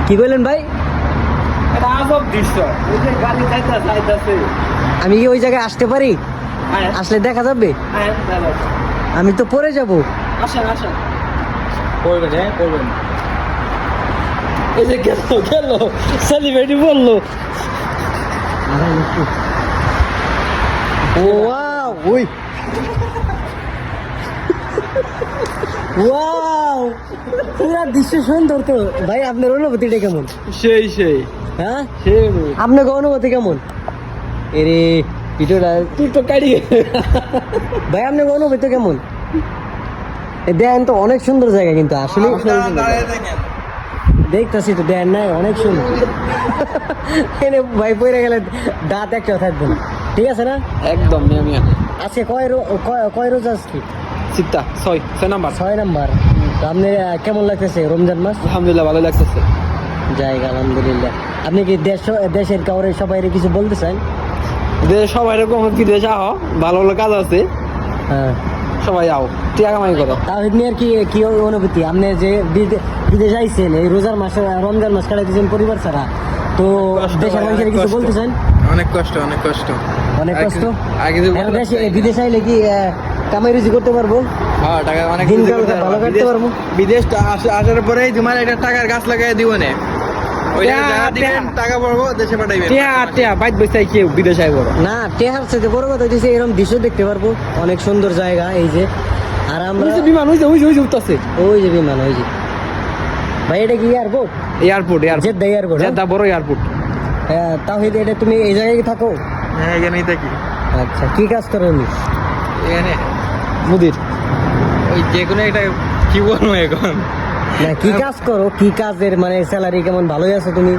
কি বললেন ভাই? এটা আজব দৃশ্য, ওই যে গাড়ি যাইতাছে। আমি কি ওই জায়গায় আসতে পারি? আসলে দেখা যাবে? আমি তো পরে যাব। আসেন আসেন, পড়বেন, হ্যাঁ পড়বেন। এই যে গেল গেল সেলিব্রিটি বললো। ওয়াও, ওই ওয়াও, পুরা দৃশ্য সুন্দর তো ভাই। আপনার অনুভূতিটা কেমন? সেই সেই, হ্যাঁ, সেই আপনার অনুভূতি কেমন? এরে ভিডিওটা তুই তো কাড়ি। ভাই আপনার অনুভূতি কেমন? দেখেন তো অনেক সুন্দর জায়গা, কিন্তু আসলে দেখতেছি তো, দেখেন না অনেক সুন্দর। এনে ভাই পড়ে গেলে দাঁত একটা থাকবে না, ঠিক আছে না? একদম মিয়া মিয়া। আজকে কয় রোজ আজকে? সিক্তা, 6 নাম্বার। 6 নাম্বার। তো আপনি কেমন লাগতেছে রমজান মাস? আলহামদুলিল্লাহ ভালো লাগতেছে। জায়গা আলহামদুলিল্লাহ। আপনি কি দেশের কাউরে সবাই কিছু বলতে চান? সবাই এরকম বিদেশে আহ, ভালো ভালো কাজ আছে, হ্যাঁ, সবাই আও, টিয়া কামাই করো। তাহিদ মিয়ার কি কি অনুভূতি? আপনি যে বিদেশে আইছেন, এই রোজার মাসে রমজান মাস কাটাইতেছেন পরিবার ছাড়া, তো দেশের মানুষের কিছু বলতে চান? অনেক কষ্ট, অনেক কষ্ট, অনেক কষ্ট। আগে বিদেশে আইলে কি কামাই রুজি করতে পারবো? হ্যাঁ, টাকা অনেক দিনকাল ভালো কাটতে পারবো। বিদেশ আসার পরেই তোমার একটা টাকার গাছ লাগাই দিব না, টাকা পাবো দেশে পাঠাইবে। বাইত বসে কেউ বিদেশে আইব না, টেহার সাথে বড় কথা হচ্ছে এরকম দৃশ্য দেখতে পারবো, অনেক সুন্দর জায়গা এই যে। আর আমরা বিমান ওই যে উঠতেছে, ওই যে বিমান, ওই যে ভাই। এটা কি airport? Airport Jeddah airport, Jeddah বড় এয়ারপোর্ট। তাহিদ, এটা তুমি এই জায়গায় থাকো? হ্যাঁ, এখানেই থাকি। আচ্ছা, কি কাজ করো উনি? এখানে মুদির, ওই যে কোনো একটা, কি বলবো এখন, না, কি কাজ করো? কি কাজের মানে স্যালারি কেমন? ভালোই আছো তুমি?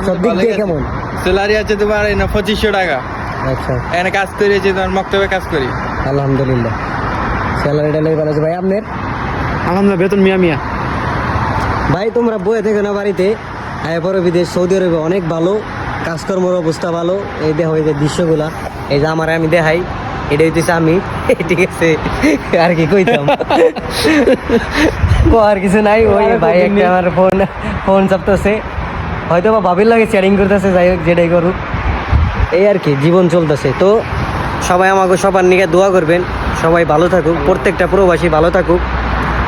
সব দিক দিয়ে কেমন? স্যালারি আছে তোমার 2500 টাকা। আচ্ছা, এখানে কাজ করেছি তোমার মক্তবে কাজ করি। আলহামদুলিল্লাহ, স্যালারিটা ভালো আছে ভাই আপনার? আলহামদুলিল্লাহ, বেতন মিয়া মিয়া। ভাই তোমরা বয়ে থেকে না বাড়িতে পরে বিদেশ সৌদি আরবে অনেক ভালো, কাজকর্মের অবস্থা ভালো। এই দেখো এই যে দৃশ্যগুলা, এই যে আমার আমি দেখাই, এটা হইতেছে আমি। ঠিক আছে, আর কি কইতাম, আর কিছু নাই। ওই ভাই একটা আমার ফোন চাপতেছে, হয়তো বা ভাবির লাগে চ্যাটিং করতেছে, যাই হোক যেটাই করুক, এই আর কি জীবন চলতেছে। তো সবাই আমাকে সবার নিকে দোয়া করবেন, সবাই ভালো থাকুক, প্রত্যেকটা প্রবাসী ভালো থাকুক,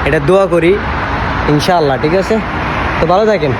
এটা দোয়া করি ইনশাআল্লাহ। ঠিক আছে, তো ভালো থাকেন।